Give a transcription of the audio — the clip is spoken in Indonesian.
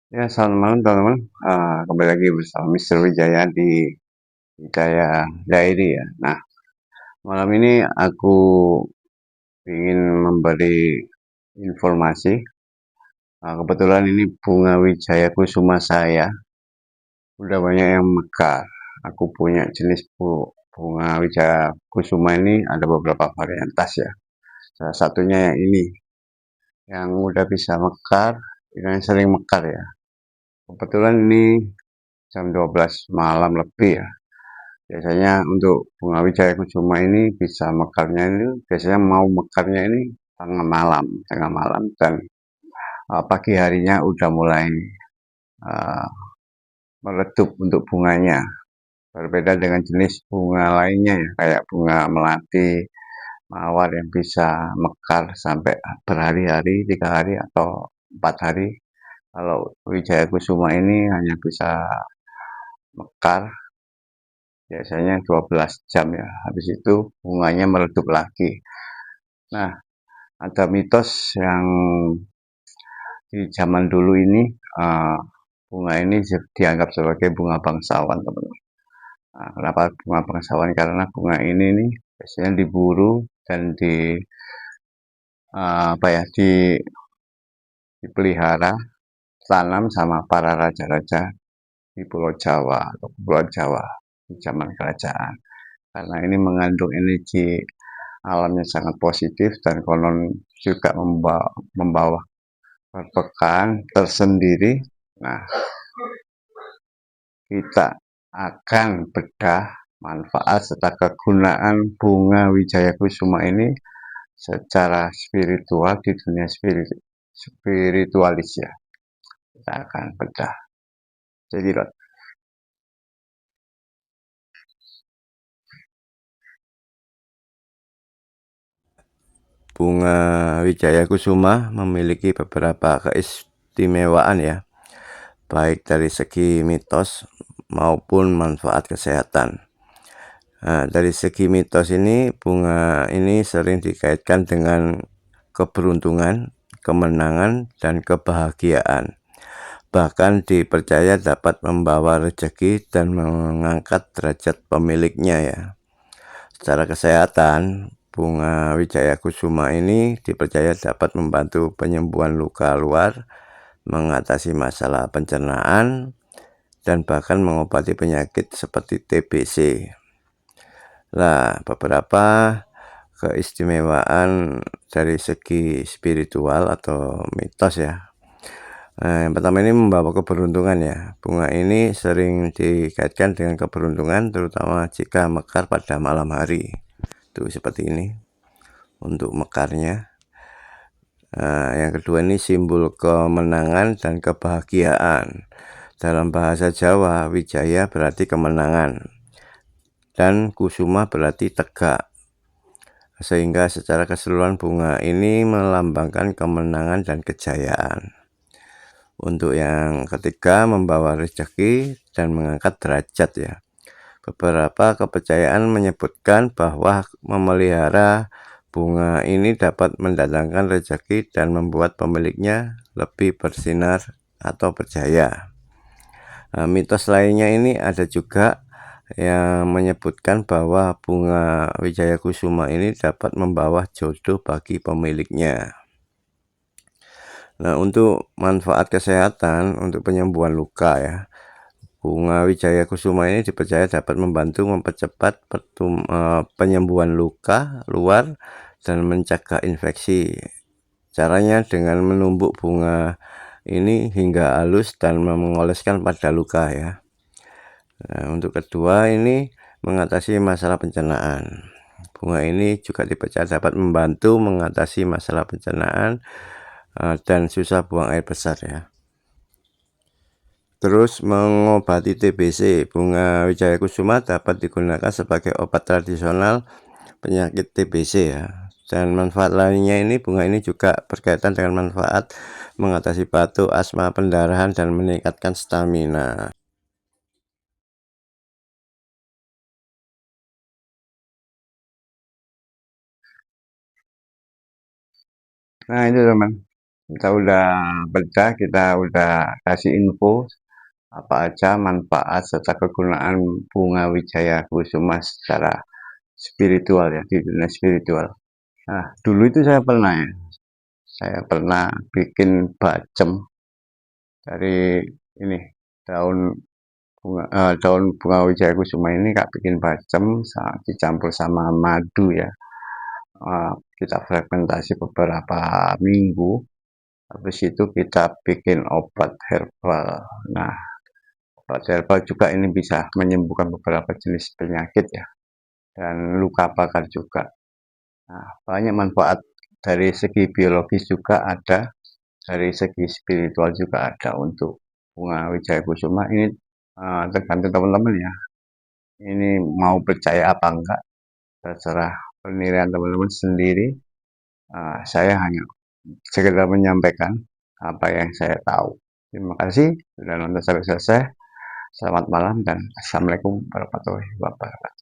Ya, selamat malam teman-teman. Kembali lagi bersama Mister Wijaya di Wijaya Diary ya. Nah, malam ini aku ingin memberi informasi. Kebetulan ini bunga Wijaya Kusuma saya udah banyak yang mekar. Aku punya jenis bunga Wijaya Kusuma ini ada beberapa varietas ya. Salah satunya yang ini, yang udah bisa mekar, yang sering mekar ya. Kebetulan ini jam 12 malam lebih ya. Biasanya untuk bunga wijaya kusuma ini bisa mekarnya ini biasanya mau mekarnya ini tengah malam dan pagi harinya udah mulai uh, meletup untuk bunganya. Berbeda dengan jenis bunga lainnya ya, kayak bunga melati, mawar yang bisa mekar sampai berhari-hari, 3 hari atau 4 hari. Kalau wijaya kusuma ini hanya bisa mekar biasanya 12 jam ya. Habis itu bunganya meletup lagi. Nah, ada mitos yang di zaman dulu ini bunga ini dianggap sebagai bunga bangsawan, teman-teman. Nah, kenapa bunga bangsawan? Karena bunga ini nih biasanya diburu dan dipelihara, tanam sama para raja-raja di Pulau Jawa atau Pulau Jawa di zaman kerajaan. Karena ini mengandung energi alamnya sangat positif dan konon juga membawa berpekan tersendiri. Nah, kita akan bedah manfaat serta kegunaan bunga wijaya kusuma ini secara spiritual di dunia spiritualis ya. Kita akan bedah. Jadi bunga wijaya kusuma memiliki beberapa keistimewaan ya, baik dari segi mitos maupun manfaat kesehatan. Nah, dari segi mitos ini, bunga ini sering dikaitkan dengan keberuntungan, kemenangan, dan kebahagiaan. Bahkan dipercaya dapat membawa rezeki dan mengangkat derajat pemiliknya ya. Secara kesehatan, bunga wijaya kusuma ini dipercaya dapat membantu penyembuhan luka luar, mengatasi masalah pencernaan, dan bahkan mengobati penyakit seperti TBC. Nah, beberapa keistimewaan dari segi spiritual atau mitos ya. Yang pertama ini membawa keberuntungan ya. Bunga ini sering dikaitkan dengan keberuntungan, terutama jika mekar pada malam hari. Tuh seperti ini untuk mekarnya. Yang kedua ini simbol kemenangan dan kebahagiaan. Dalam bahasa Jawa, wijaya berarti kemenangan dan kusuma berarti tegak, sehingga secara keseluruhan bunga ini melambangkan kemenangan dan kejayaan. Untuk yang ketiga, membawa rezeki dan mengangkat derajat ya. Beberapa kepercayaan menyebutkan bahwa memelihara bunga ini dapat mendatangkan rezeki dan membuat pemiliknya lebih bersinar atau berjaya. Mitos lainnya ini ada juga yang menyebutkan bahwa bunga wijaya kusuma ini dapat membawa jodoh bagi pemiliknya. Nah, untuk manfaat kesehatan, untuk penyembuhan luka ya, bunga wijaya kusuma ini dipercaya dapat membantu mempercepat penyembuhan luka luar dan mencegah infeksi. Caranya dengan menumbuk bunga ini hingga halus dan mengoleskan pada luka ya. Nah, untuk kedua ini mengatasi masalah pencernaan. Bunga ini juga dipercaya dapat membantu mengatasi masalah pencernaan dan susah buang air besar ya. Terus mengobati TBC, bunga wijaya kusuma dapat digunakan sebagai obat tradisional penyakit TBC ya. Dan manfaat lainnya ini bunga ini juga berkaitan dengan manfaat mengatasi batuk, asma, pendarahan, dan meningkatkan stamina. Nah itu teman, kita udah bedah, kita udah kasih info apa aja manfaat serta kegunaan bunga wijaya kusuma secara spiritual ya, di dunia spiritual. Nah, dulu itu saya pernah bikin bacem dari ini daun bunga wijaya kusuma ini kak bikin bacem dicampur sama madu ya. Kita fermentasi beberapa minggu, habis itu kita bikin obat herbal. Nah, obat herbal juga ini bisa menyembuhkan beberapa jenis penyakit ya, dan luka bakar juga. Nah, banyak manfaat dari segi biologis juga ada, dari segi spiritual juga ada untuk bunga wijaya kusuma ini. Tergantung teman-teman ya, ini mau percaya apa enggak, terserah penilaian teman-teman sendiri. Saya hanya sekedar menyampaikan apa yang saya tahu. Terima kasih sudah nonton sampai selesai. Selamat malam dan assalamualaikum warahmatullahi wabarakatuh.